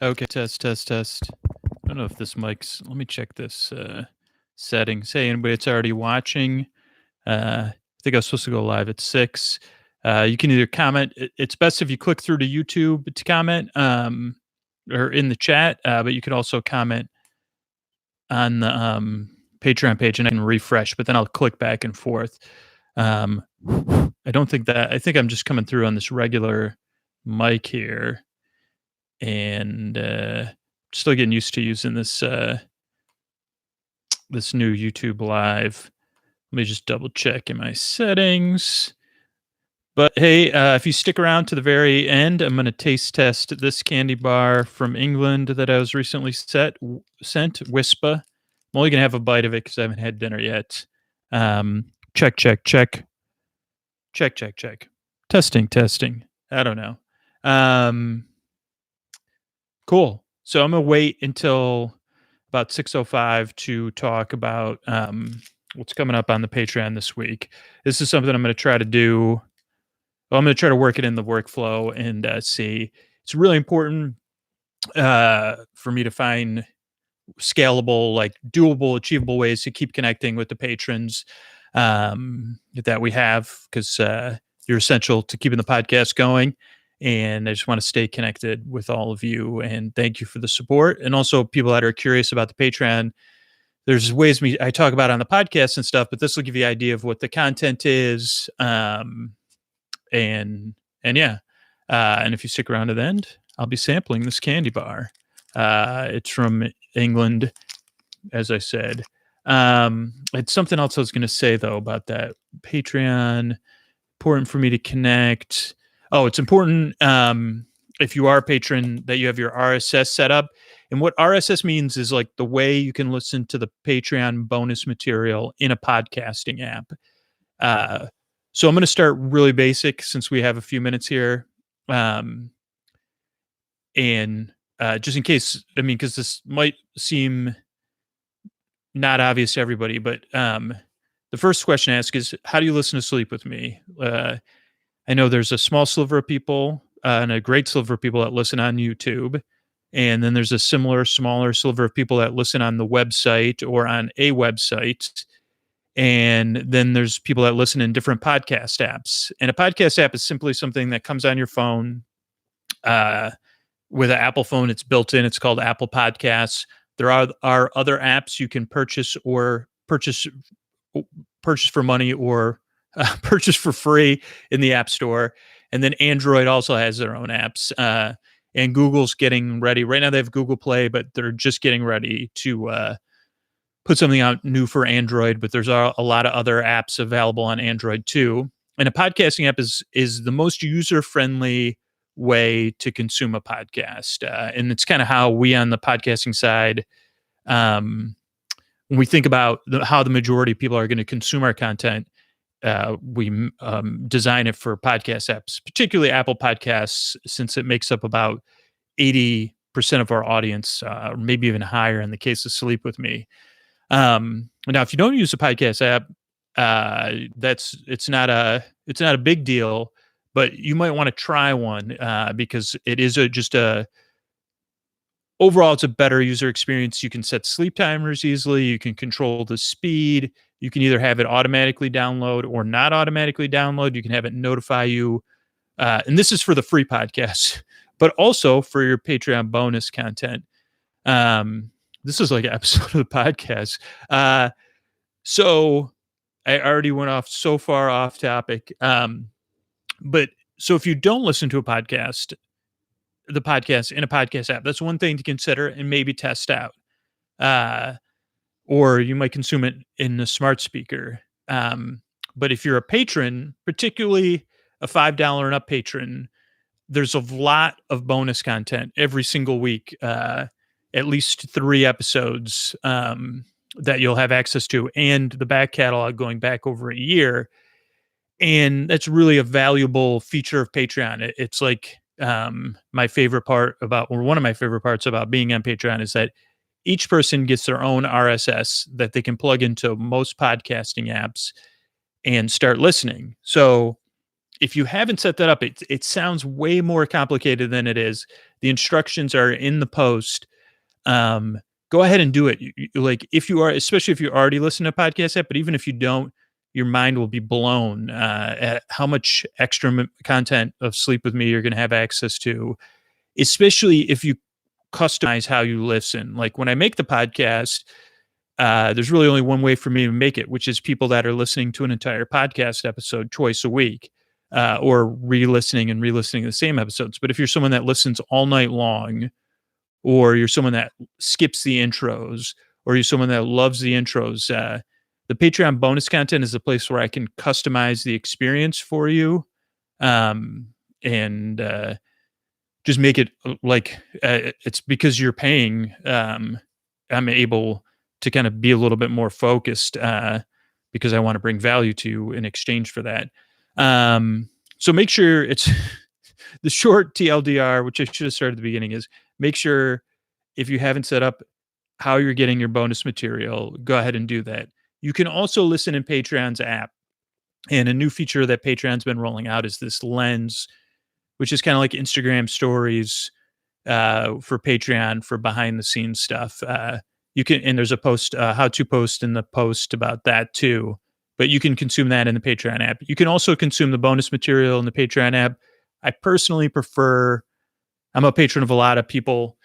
Okay, test, test, test. I don't know if this mic's. Let me check this settings. Hey, anybody that's already watching? I think I was supposed to go live at 6. You can either comment. It's best if you click through to YouTube to comment, or in the chat. But you can also comment on the Patreon page, and I can refresh. But then I'll click back and forth. I don't think that. I think I'm just coming through on this regular mic here, and still getting used to using this this new YouTube Live. Let me just double check in my settings. But hey, if you stick around to the very end, I'm going to taste test this candy bar from England that I was recently sent, Wispa. I'm only going to have a bite of it because I haven't had dinner yet. Check, check, check. Check, check, check. Testing, testing. I don't know. Cool. So I'm going to wait until about 6:05 to talk about what's coming up on the Patreon this week. This is something I'm going to try to do. Well, I'm going to try to work it in the workflow and see. It's really important for me to find scalable, like doable, achievable ways to keep connecting with the patrons that we have, because you're essential to keeping the podcast going. And I just want to stay connected with all of you. And thank you for the support. And also people that are curious about the Patreon. There's ways I talk about on the podcast and stuff, but this will give you an idea of what the content is. And yeah. And if you stick around to the end, I'll be sampling this candy bar. It's from England, as I said. It's something else I was going to say, though, about that Patreon. Important for me to connect. Oh, it's important if you are a patron that you have your RSS set up. And what RSS means is like the way you can listen to the Patreon bonus material in a podcasting app. So I'm going to start really basic since we have a few minutes here. And just in case, I mean, because this might seem not obvious to everybody, but the first question I ask is, how do you listen to Sleep With Me? I know there's a small sliver of people and a great sliver of people that listen on YouTube. And then there's a similar, smaller sliver of people that listen on the website or on a website. And then there's people that listen in different podcast apps. And a podcast app is simply something that comes on your phone. With an Apple phone, it's built in. It's called Apple Podcasts. There are other apps you can purchase for money or purchase for free in the App Store. And then Android also has their own apps. And Google's getting ready. Right now they have Google Play, but they're just getting ready to put something out new for Android. But there's a lot of other apps available on Android too. And a podcasting app is the most user-friendly way to consume a podcast. And it's kind of how we on the podcasting side, when we think about how the majority of people are going to consume our content, we design it for podcast apps, particularly Apple Podcasts, since it makes up about 80% of our audience, or maybe even higher in the case of Sleep With Me. Now, if you don't use a podcast app, it's not a big deal, but you might want to try one because it is overall, it's a better user experience. You can set sleep timers easily. You can control the speed. You can either have it automatically download or not automatically download. You can have it notify you. And this is for the free podcast, but also for your Patreon bonus content. This is like an episode of the podcast. So I already went off so far off topic. But so if you don't listen to the podcast in a podcast app, that's one thing to consider and maybe test out. Or you might consume it in a smart speaker. But if you're a patron, particularly a $5 and up patron, there's a lot of bonus content every single week, at least 3 episodes that you'll have access to, and the back catalog going back over a year. And that's really a valuable feature of Patreon. It's like my favorite part or one of my favorite parts about being on Patreon is that each person gets their own RSS that they can plug into most podcasting apps and start listening. So if you haven't set that up, it sounds way more complicated than it is. The instructions are in the post. Um, Go ahead and do it. Like if you are, especially if you already listen to podcasts app, but even if you don't, your mind will be blown at how much extra content of Sleep with Me you're going to have access to, especially if you customize how you listen. Like when I make the podcast, there's really only one way for me to make it, which is people that are listening to an entire podcast episode twice a week, or re-listening and re-listening to the same episodes. But if you're someone that listens all night long, or you're someone that skips the intros, or you're someone that loves the intros, the Patreon bonus content is a place where I can customize the experience for you, um, and just make it it's because you're paying. I'm able to kind of be a little bit more focused because I want to bring value to you in exchange for that. So make sure it's the short TLDR, which I should have started at the beginning, is make sure if you haven't set up how you're getting your bonus material, go ahead and do that. You can also listen in Patreon's app. And a new feature that Patreon's been rolling out is this lens, which is kind of like Instagram stories for Patreon for behind the scenes stuff. You can, and there's a post, how to post in the post about that too. But you can consume that in the Patreon app. You can also consume the bonus material in the Patreon app. I personally prefer, I'm a patron of a lot of people,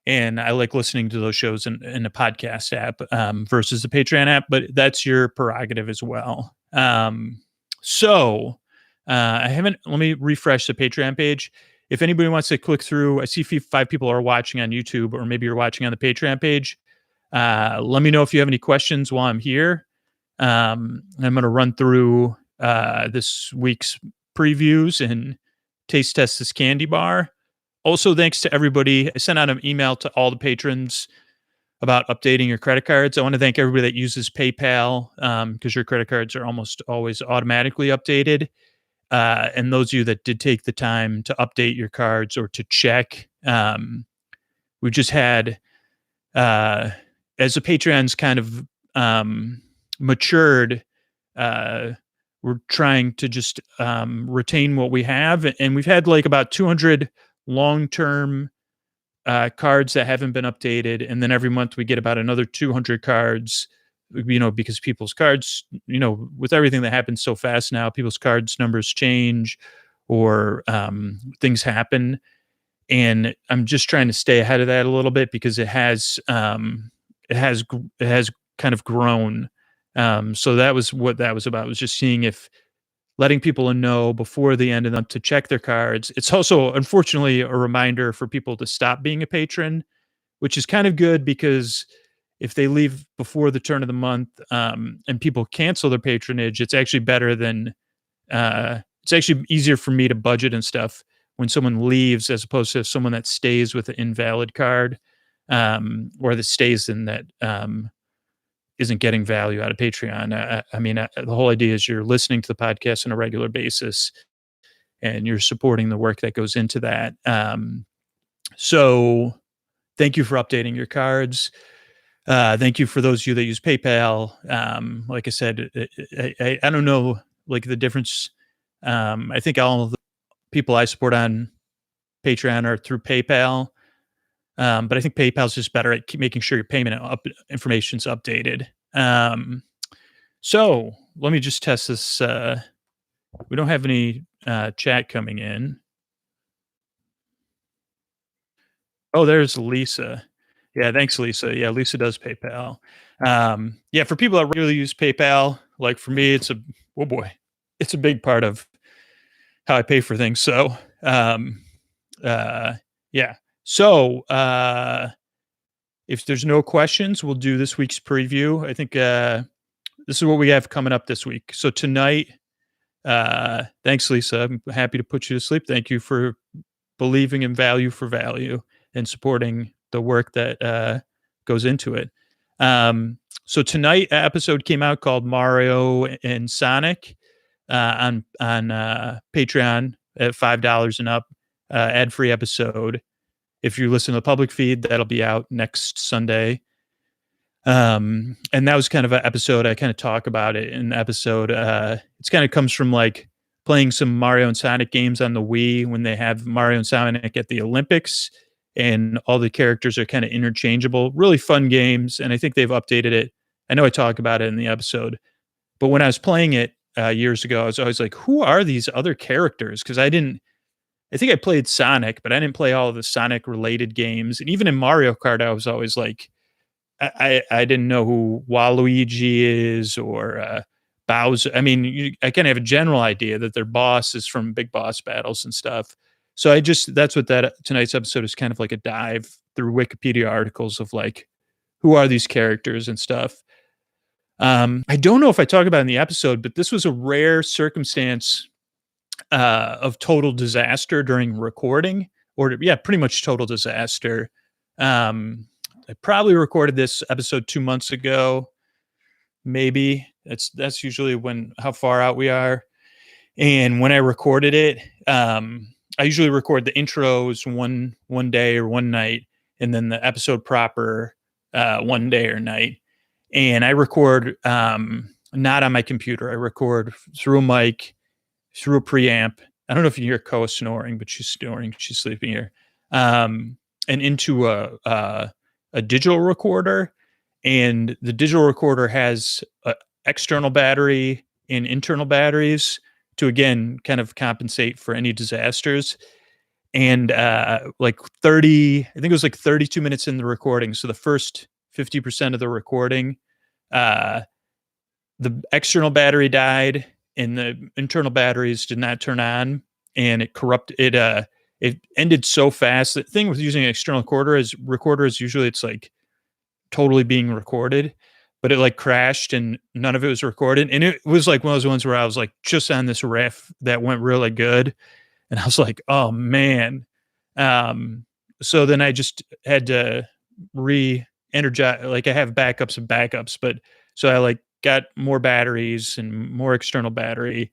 and I like listening to those shows in the podcast app versus the Patreon app, but that's your prerogative as well. So I haven't, let me refresh the Patreon page. If anybody wants to click through, I see 5 people are watching on YouTube, or maybe you're watching on the Patreon page. Let me know if you have any questions while I'm here. I'm going to run through this week's previews and taste test this candy bar. Also, thanks to everybody. I sent out an email to all the patrons about updating your credit cards. I want to thank everybody that uses PayPal because your credit cards are almost always automatically updated. And those of you that did take the time to update your cards or to check, we just had, as the Patreon's kind of matured, we're trying to just retain what we have. And we've had like about 200 long-term cards that haven't been updated. And then every month we get about another 200 cards, because people's cards, with everything that happens so fast now, people's cards numbers change or things happen. And I'm just trying to stay ahead of that a little bit because it has kind of grown. So that was what that was about, was just seeing if letting people know before the end of them to check their cards. It's also, unfortunately, a reminder for people to stop being a patron, which is kind of good because if they leave before the turn of the month and people cancel their patronage, it's actually better than, it's actually easier for me to budget and stuff when someone leaves as opposed to someone that stays with an invalid card or that stays in that isn't getting value out of Patreon. The whole idea is you're listening to the podcast on a regular basis and you're supporting the work that goes into that. So thank you for updating your cards. Thank you for those of you that use PayPal. Like I said, I don't know, like the difference. I think all of the people I support on Patreon are through PayPal. But I think PayPal is just better at making sure your payment information is updated. So let me just test this. We don't have any chat coming in. Oh, there's Lisa. Yeah, thanks, Lisa. Yeah, Lisa does PayPal. Yeah, for people that regularly use PayPal, like for me, it's a big part of how I pay for things. So, yeah. So, if there's no questions, we'll do this week's preview. I think this is what we have coming up this week. So tonight, thanks, Lisa. I'm happy to put you to sleep. Thank you for believing in value for value and supporting the work that goes into it. So tonight, an episode came out called Mario and Sonic on Patreon at $5 and up, ad-free episode. If you listen to the public feed, that'll be out next Sunday. And that was kind of an episode. I kind of talk about it in the episode. It's kind of comes from like playing some Mario and Sonic games on the Wii when they have Mario and Sonic at the Olympics, and all the characters are kind of interchangeable. Really fun games, and I think they've updated it. I know I talk about it in the episode, but when I was playing it years ago, I was always like, "Who are these other characters?" Because I didn't. I think I played Sonic, but I didn't play all of the Sonic related games. And even in Mario Kart, I was always like, I didn't know who Waluigi is or Bowser. I mean, I kind of have a general idea that their boss is from Big Boss battles and stuff. So that's what that tonight's episode is kind of like a dive through Wikipedia articles of like, who are these characters and stuff. I don't know if I talk about it in the episode, but this was a rare circumstance of total disaster during recording, or yeah, pretty much total disaster. I probably recorded this episode 2 months ago, maybe. That's usually when how far out we are. And when I recorded it, I usually record the intros one day or one night, and then the episode proper one day or night. And I record not on my computer. I record through a mic, through a preamp. I don't know if you hear Koa snoring, but she's snoring. She's sleeping here. And into a digital recorder. And the digital recorder has an external battery and internal batteries to, again, kind of compensate for any disasters. And like 30, I think it was like 32 minutes in the recording. So the first 50% of the recording, the external battery died and the internal batteries did not turn on, and it corrupted it. It ended so fast. The thing with using an external recorder is usually it's like totally being recorded, but it like crashed and none of it was recorded. And it was like one of those ones where I was like just on this riff that went really good. And I was like, oh man. So then I just had to re-energize, like I have backups of backups, but so I like got more batteries and more external battery,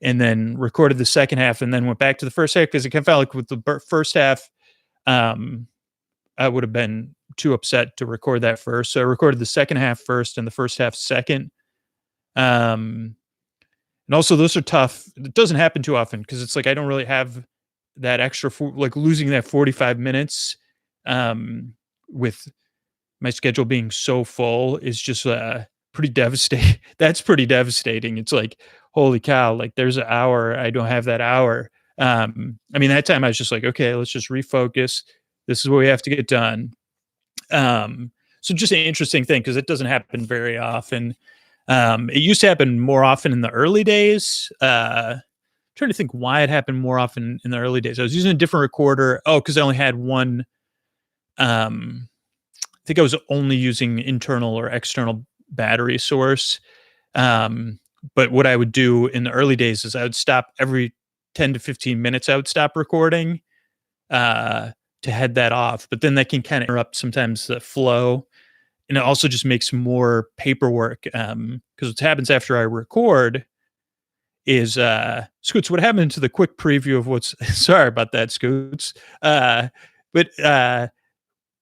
and then recorded the second half, and then went back to the first half because I felt like with the first half, I would have been too upset to record that first. So I recorded the second half first and the first half second. And also those are tough. It doesn't happen too often because it's like I don't really have that extra like losing that 45 minutes with my schedule being so full is just pretty devastating. That's pretty devastating. It's like, holy cow, like there's an hour. I don't have that hour. I mean, that time I was just like, okay, let's just refocus. This is what we have to get done. So just an interesting thing because it doesn't happen very often. It used to happen more often in the early days. Trying to think why it happened more often in the early days. I was using a different recorder. Oh, because I only had one. I think I was only using internal or external battery source. But what I would do in the early days is I would stop every 10 to 15 minutes. I would stop recording to head that off. But then that can kind of interrupt sometimes the flow. And it also just makes more paperwork. Because what happens after I record is Scoots, what happened to the quick preview of what's sorry about that, Scoots. But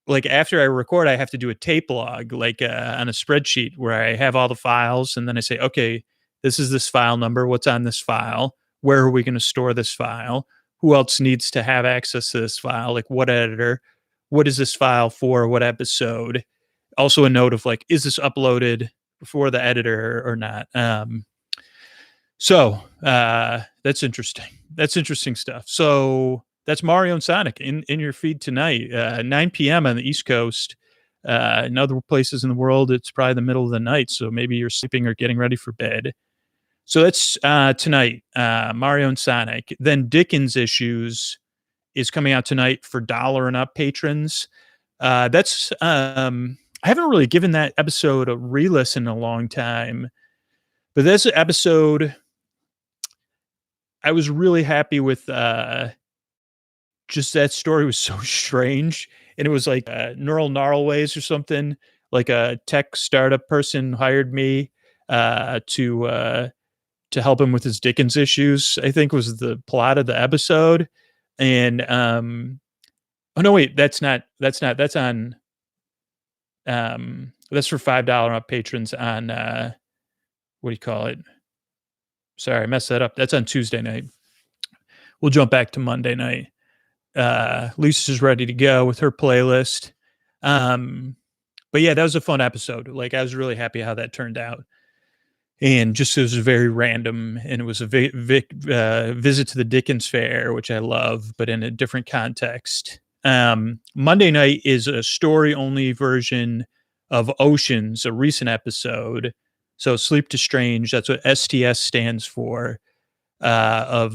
like after I record, I have to do a tape log, like on a spreadsheet where I have all the files, and then I say, okay, this is this file number. What's on this file? Where are we going to store this file? Who else needs to have access to this file? Like what editor? What is this file for? What episode? Also a note of like, is this uploaded before the editor or not? So that's interesting. That's interesting stuff. So that's Mario and Sonic in your feed tonight, 9 p.m. on the East Coast. In other places in the world, it's probably the middle of the night. So maybe you're sleeping or getting ready for bed. So that's tonight, Mario and Sonic. Then Dickens Issues is coming out tonight for $1 and up patrons. That's I haven't really given that episode a re-listen in a long time, but this episode I was really happy with. Just that story was so strange, and it was like Neural Gnarlways or something. Like a tech startup person hired me to help him with his Dickens issues, I think was the plot of the episode. And oh no, wait, that's on that's for $5 up patrons on what do you call it? Sorry, I messed that up. That's on Tuesday night. We'll jump back to Monday night. Lisa's ready to go with her playlist. But yeah, that was a fun episode. Like, I was really happy how that turned out. And just it was very random, and it was a visit to the Dickens Fair, which I love, but in a different context. Monday night is a story-only version of Oceans, a recent episode. So Sleep to Strange, that's what STS stands for. So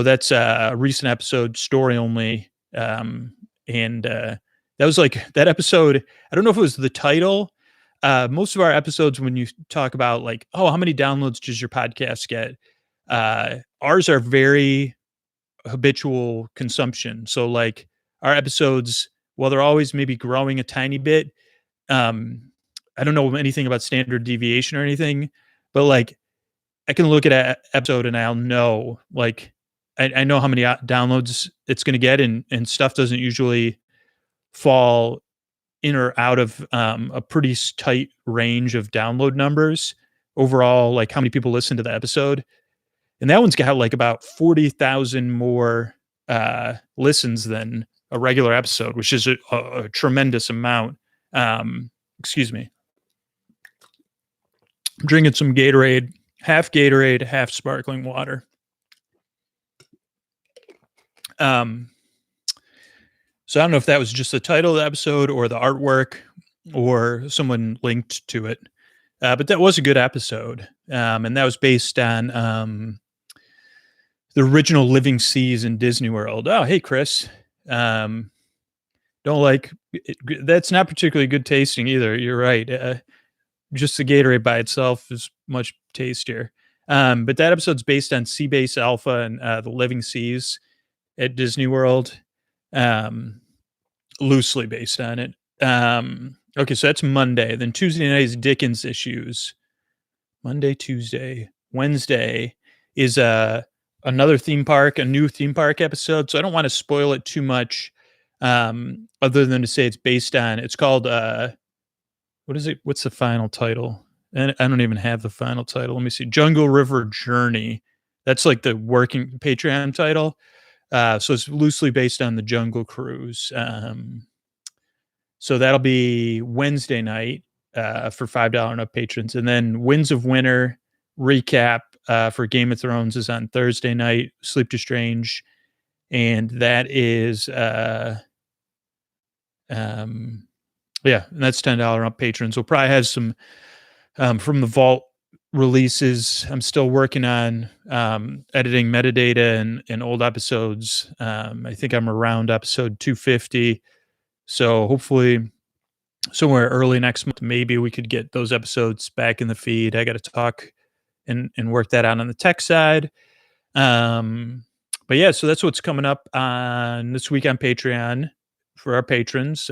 that's a recent episode, story only. And that was like that episode. I don't know if it was the title. Most of our episodes, when you talk about like, oh, how many downloads does your podcast get? Ours are very habitual consumption. So like our episodes, while they're always maybe growing a tiny bit, I don't know anything about standard deviation or anything, but like I can look at an episode and I'll know, like, I know how many downloads it's going to get, and stuff doesn't usually fall in or out of a pretty tight range of download numbers overall, like how many people listen to the episode. And that one's got like about 40,000 more listens than a regular episode, which is a tremendous amount. Excuse me. I'm drinking some Gatorade, half sparkling water. So I don't know if that was just the title of the episode or the artwork or someone linked to it. But that was a good episode. And that was based on the original Living Seas in Disney World. Oh, hey, Chris. Don't like it, that's not particularly good tasting either. You're right. Just the Gatorade by itself is much tastier. But that episode's based on Seabase Alpha and the Living Seas at Disney World. Loosely based on it. Okay, so that's Monday. Then Tuesday night is Dickens Issues. Monday, Tuesday, Wednesday is another theme park, a new theme park episode. So I don't want to spoil it too much, other than to say it's based on. It's called what is it? What's the final title? And I don't even have the final title. Let me see. Jungle River Journey. That's like the working Patreon title. So it's loosely based on the Jungle Cruise. So that'll be Wednesday night for $5 and up patrons. And then Winds of Winter recap for Game of Thrones is on Thursday night, Sleep to Strange. And that is, and that's $10 up patrons. We'll probably have some from the vault releases. I'm still working on editing metadata and old episodes. I think I'm around episode 250. So hopefully somewhere early next month, maybe we could get those episodes back in the feed. I got to talk and work that out on the tech side. But yeah, so that's what's coming up on this week on Patreon for our patrons.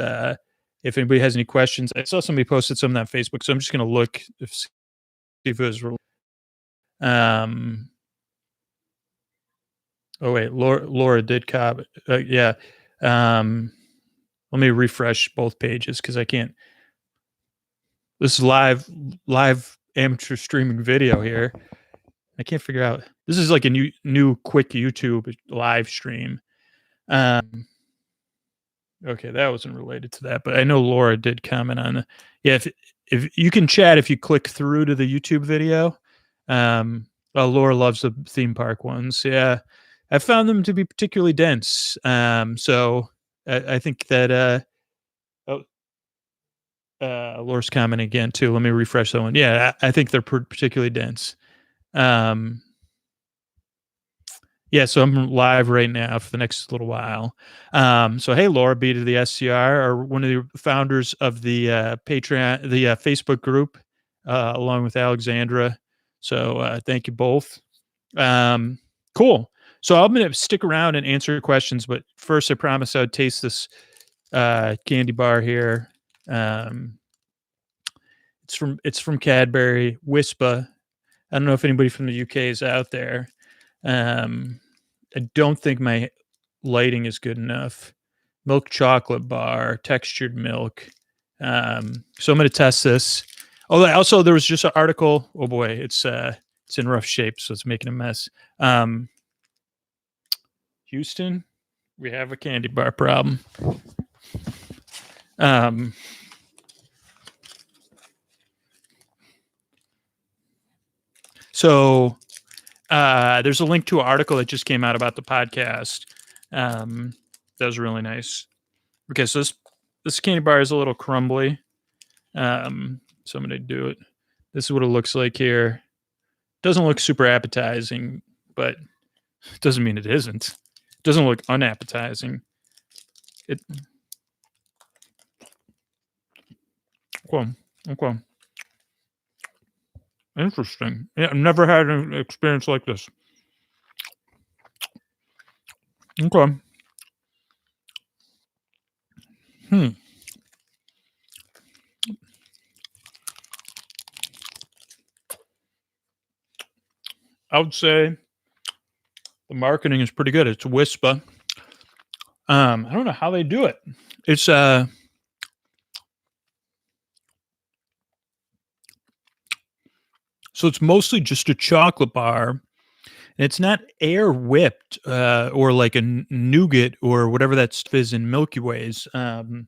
If anybody has any questions, I saw somebody posted something on Facebook, so I'm just going to look see if it was. Oh wait, Laura did comment. Yeah. Let me refresh both pages because I can't. This is live amateur streaming video here. I can't figure out. This is like a new quick YouTube live stream. Okay, that wasn't related to that, but I know Laura did comment on it. Yeah, if you can chat if you click through to the YouTube video. Laura loves the theme park ones. Yeah, I found them to be particularly dense. So I think that Laura's comment again too. Let me refresh that one. Yeah, I think they're particularly dense. Yeah, so I'm live right now for the next little while. So hey, Laura B to the SCR, are one of the founders of the Patreon, the Facebook group, along with Alexandra. So thank you both. Cool. So I'm going to stick around and answer your questions, but first I promised I would taste this candy bar here. It's from Cadbury, Wispa. I don't know if anybody from the UK is out there. I don't think my lighting is good enough. Milk chocolate bar, textured milk. So I'm going to test this. Oh, also there was just an article. Oh boy, it's in rough shape, so it's making a mess. Um, Houston, we have a candy bar problem. Um, so there's a link to an article that just came out about the podcast. That was really nice. Okay, so this candy bar is a little crumbly. So I'm gonna do it. This is what it looks like here. Doesn't look super appetizing, but it doesn't mean it isn't. It doesn't look unappetizing. It okay. Okay. Interesting. Yeah, I've never had an experience like this. Okay. Hmm. I would say the marketing is pretty good. It's Whispa. I don't know how they do it. It's so it's mostly just a chocolate bar, and it's not air whipped or like a nougat or whatever that stuff is in Milky Ways. But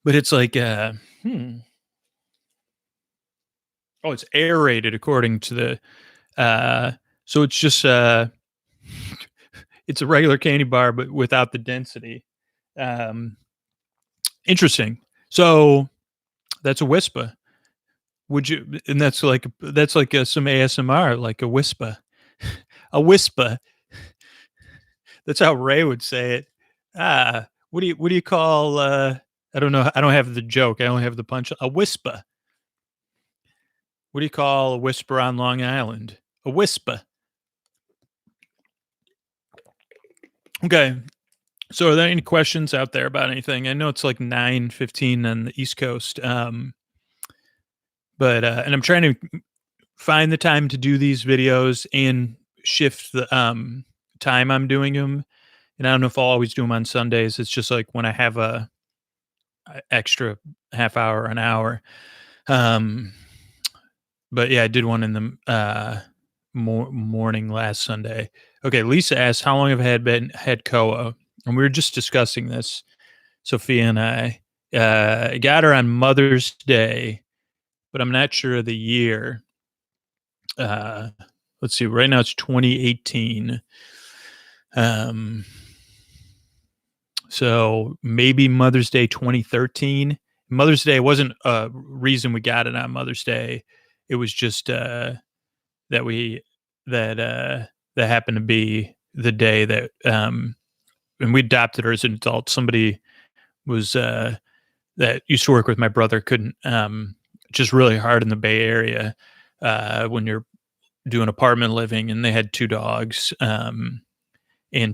it's like oh, it's aerated according to the so it's just it's a regular candy bar but without the density. Um, interesting. So that's a Whispa. Would you? And that's like some ASMR, like a Whispa, a Whispa. That's how Ray would say it. What do you call? I don't know. I don't have the joke. I only have the punch. A Whispa. What do you call a whisper on Long Island? A Whispa. Okay. So, are there any questions out there about anything? I know it's like 9:15 on the East Coast, but and I'm trying to find the time to do these videos and shift the time I'm doing them. And I don't know if I'll always do them on Sundays. It's just like when I have a extra half hour, an hour. Um, but yeah, I did one in the morning last Sunday. Okay, Lisa asked, "How long have I had Koa?" And we were just discussing this, Sophia and I. Got her on Mother's Day, but I'm not sure of the year. Uh, let's see. Right now it's 2018. Um, so maybe Mother's Day 2013. Mother's Day wasn't a reason we got it on Mother's Day. It was just that we that happened to be the day that and we adopted her as an adult. Somebody was that used to work with my brother couldn't just really hard in the Bay Area when you're doing apartment living, and they had two dogs and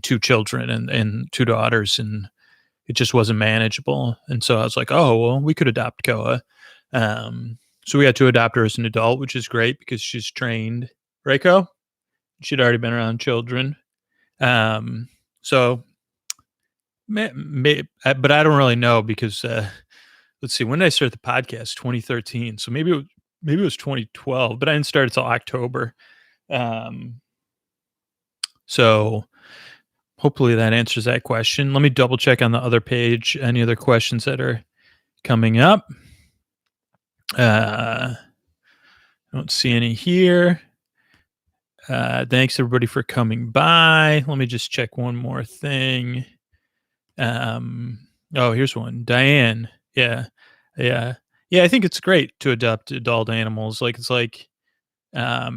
two children and two daughters, and it just wasn't manageable. And so I was like, oh well, we could adopt Koa. So we had to adopt her as an adult, which is great because she's trained. Right, Ko? She'd already been around children. So, but I don't really know because let's see, when did I start the podcast? 2013. So maybe it was 2012, but I didn't start until October. So hopefully that answers that question. Let me double check on the other page. Any other questions that are coming up? I don't see any here. Thanks everybody for coming by. Let me just check one more thing. Oh, here's one. Diane. Yeah. Yeah. Yeah, I think it's great to adopt adult animals. Like it's like I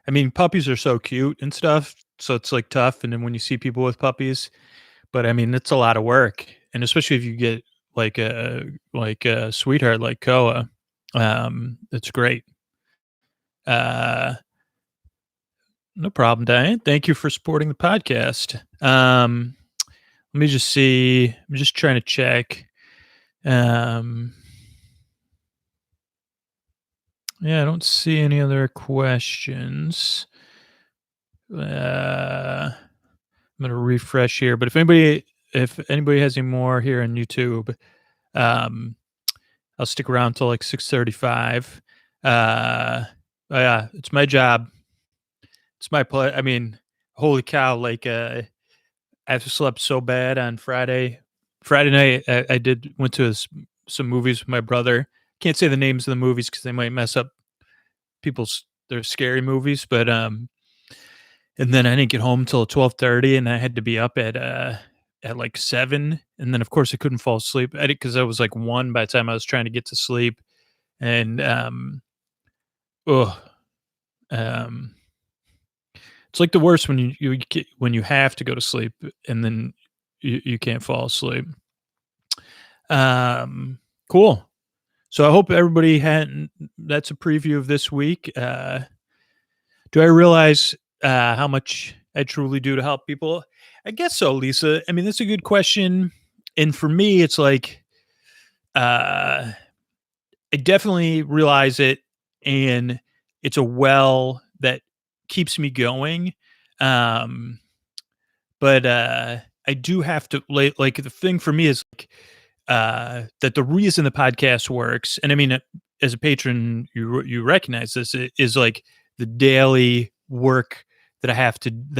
mean, puppies are so cute and stuff, so it's like tough. And then when you see people with puppies, but I mean, it's a lot of work, and especially if you get like a sweetheart like Koa, it's great. Uh, no problem, Diane. Thank you for supporting the podcast. Let me just see. I'm just trying to check. Yeah, I don't see any other questions. I'm gonna refresh here, but if anybody has any more here on YouTube, Um, I'll stick around till like 6:35. Yeah, it's my job. It's my play. I mean, holy cow! Like, I slept so bad on Friday. Friday night, I did went to some movies with my brother. Can't say the names of the movies because they might mess up people's their scary movies. But and then I didn't get home till 12:30, and I had to be up at like 7, and then of course I couldn't fall asleep because I was like 1 by the time I was trying to get to sleep, and oh, um, it's like the worst when when you have to go to sleep and then you can't fall asleep. Um, cool. So I hope everybody had that's a preview of this week. Do I realize how much I truly do to help people? I guess so, Lisa. I mean, that's a good question. And for me, it's like uh, I definitely realize it, and it's a well that keeps me going. Um, but I do have to like the thing for me is like that the reason the podcast works, and I mean, as a patron, you recognize this is like the daily work that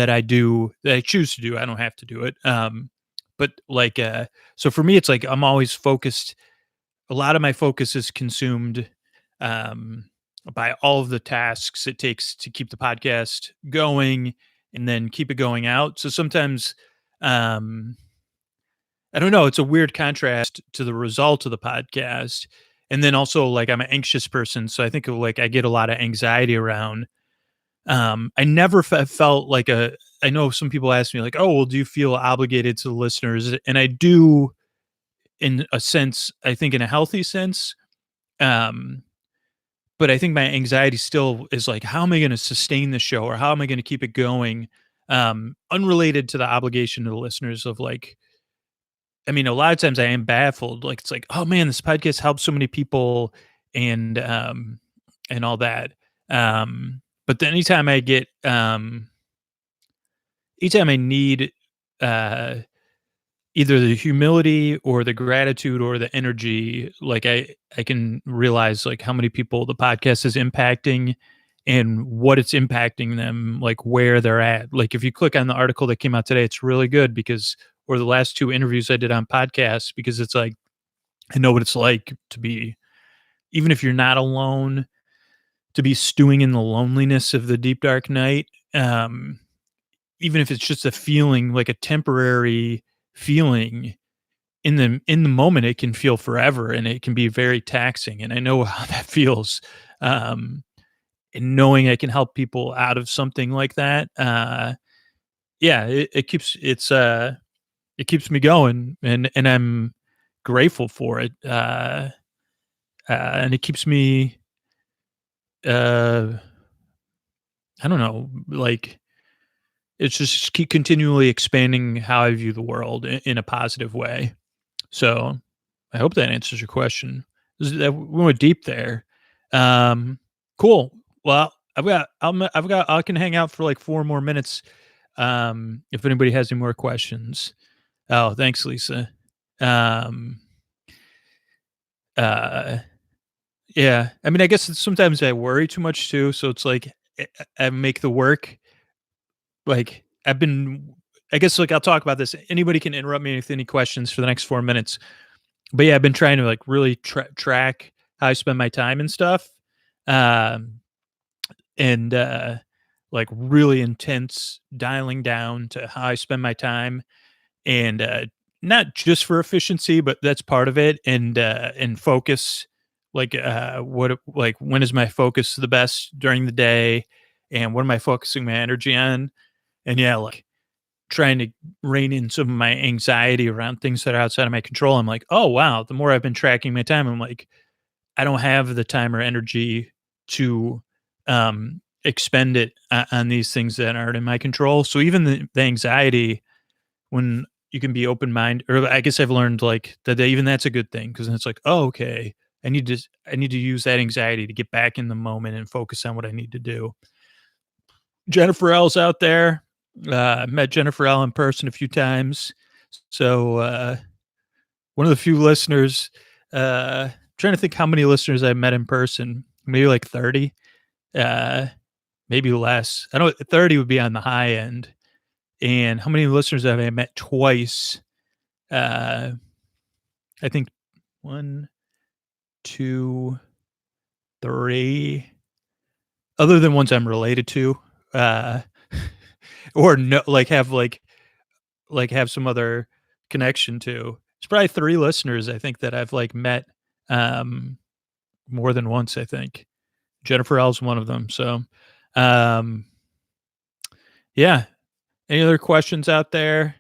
I do that I choose to do. I don't have to do it. But like, so for me, it's like I'm always focused. A lot of my focus is consumed um, by all of the tasks it takes to keep the podcast going and then keep it going out. So sometimes, um, I don't know. It's a weird contrast to the result of the podcast. And then also, like, I'm an anxious person. So I think of, like, I get a lot of anxiety around. I never felt like I know some people ask me, like, oh, well, do you feel obligated to the listeners? And I do in a sense, I think in a healthy sense. Um, but I think my anxiety still is like, how am I going to sustain the show or how am I going to keep it going? Unrelated to the obligation to the listeners of like, I mean, a lot of times I am baffled. Like it's like, oh man, this podcast helps so many people and and all that. But then anytime I need uh either the humility or the gratitude or the energy, like I can realize like how many people the podcast is impacting and what it's impacting them, like where they're at. Like if you click on the article that came out today, it's really good because or the last 2 interviews I did on podcasts because it's like I know what it's like to be even if you're not alone, to be stewing in the loneliness of the deep dark night. Even if it's just a feeling, like a temporary feeling, in the moment it can feel forever and it can be very taxing and I know how that feels um and knowing I can help people out of something like that yeah it keeps me going and I'm grateful for it and it keeps me uh I don't know like it's just keep continually expanding how I view the world in a positive way. So I hope that answers your question. That we went deep there. Um, cool. Well, I can hang out for like 4 more minutes. If anybody has any more questions. Oh, thanks, Lisa. Um, uh, yeah. I mean, I guess sometimes I worry too much too. So it's like I make the work like I've been. I guess like I'll talk about this. Anybody can interrupt me with any questions for the next 4 minutes. But yeah, I've been trying to like really track how I spend my time and stuff. Um, and like really intense dialing down to how I spend my time and not just for efficiency, but that's part of it and focus like what like when is my focus the best during the day and what am I focusing my energy on? And yeah, like trying to rein in some of my anxiety around things that are outside of my control. I'm like, oh wow, the more I've been tracking my time, I'm like, I don't have the time or energy to expend it on these things that aren't in my control. So even the anxiety, when you can be open minded, or I guess I've learned like that even that's a good thing because it's like, oh okay, I need to use that anxiety to get back in the moment and focus on what I need to do. Jennifer L's out there. I met Jennifer L in person a few times. So one of the few listeners. Trying to think how many listeners I met in person. Maybe like 30, uh, maybe less. I know 30 would be on the high end. And how many listeners have I met twice? Uh, I think one, two, three, other than ones I'm related to, uh, or no, like have some other connection to. It's probably 3 listeners I think that I've like met um more than once, I think. Jennifer L's one of them. So um yeah. Any other questions out there?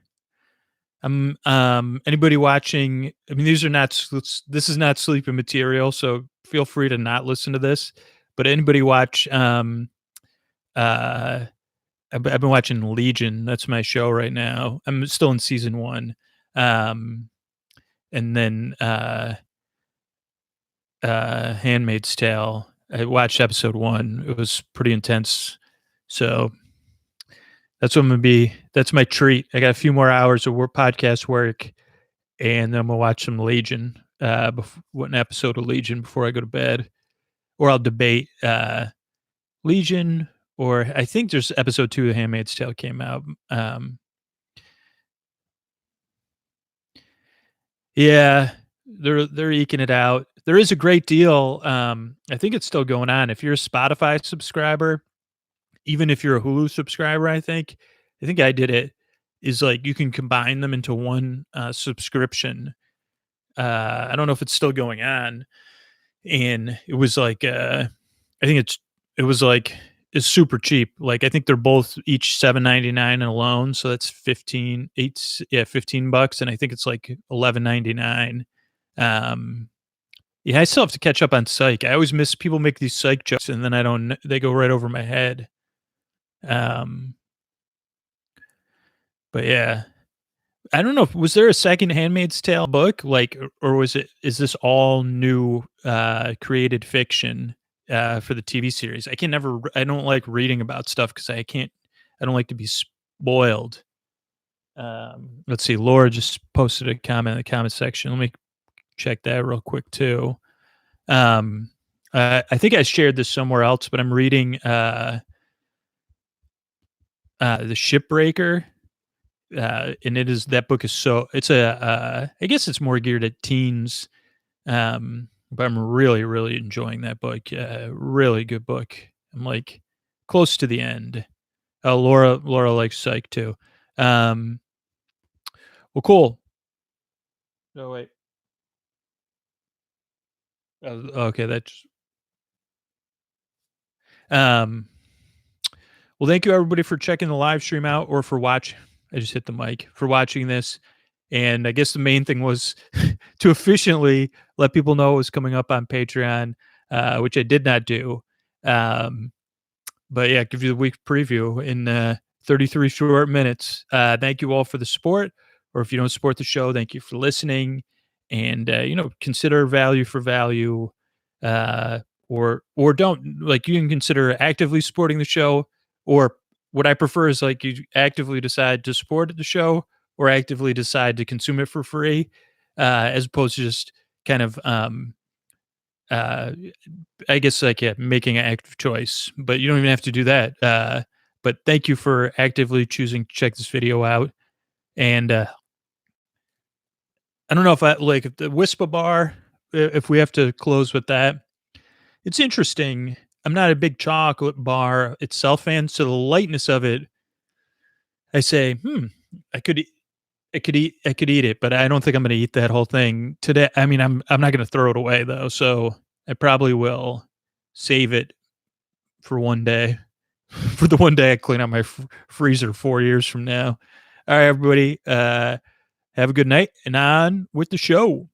Anybody watching, I mean these are not this is not sleeping material, so feel free to not listen to this. But anybody watch uh I've been watching Legion. That's my show right now. I'm still in season 1. Um and then Handmaid's Tale. I watched episode 1. It was pretty intense. So that's what I'm gonna be. That's my treat. I got a few more hours of podcast work, and then I'm gonna watch some Legion. One episode of Legion before I go to bed, or I'll debate Legion, or I think there's episode 2 of Handmaid's Tale came out. Yeah, they're eking it out. There is a great deal. I think it's still going on. If you're a Spotify subscriber, even if you're a Hulu subscriber, I think I did it, is like you can combine them into one subscription. I don't know if it's still going on. And it was like I think it was like it's super cheap. Like I think they're both each $7.99 alone. So that's 15 bucks. And I think it's like $11.99. Um yeah, I still have to catch up on Psych. I always miss people make these Psych jokes and then they go right over my head. Um but yeah, I don't know. Was there a second Handmaid's Tale book, like, or is this all new, created fiction, for the TV series? I don't like reading about stuff because I don't like to be spoiled. Let's see. Laura just posted a comment in the comment section. Let me check that real quick too. Um, I think I shared this somewhere else, but I'm reading The Shipbreaker. And that book is so it's I guess it's more geared at teens. But I'm really, really enjoying that book. Really good book. I'm like close to the end. Laura likes Psych too. Um, well, cool. Oh wait. Okay, that's um. Well, thank you everybody for checking the live stream out or for watching. I just hit the mic for watching this. And I guess the main thing was to efficiently let people know it was coming up on Patreon, which I did not do. Um, but yeah, give you the week preview in 33 short minutes. Thank you all for the support. Or if you don't support the show, thank you for listening. And consider value for value, uh, or don't, like, you can consider actively supporting the show. Or what I prefer is like you actively decide to support the show or actively decide to consume it for free, as opposed to just kind of uh, I guess like, yeah, making an active choice, but you don't even have to do that. But thank you for actively choosing to check this video out. And I don't know if I like if the Wispa bar, if we have to close with that. It's interesting. I'm not a big chocolate bar itself fan, so the lightness of it, I say, I could I could eat it, but I don't think I'm gonna eat that whole thing today. I mean, I'm not gonna throw it away though, so I probably will save it for one day. For the one day I clean out my freezer 4 years from now. All right, everybody, have a good night, and on with the show.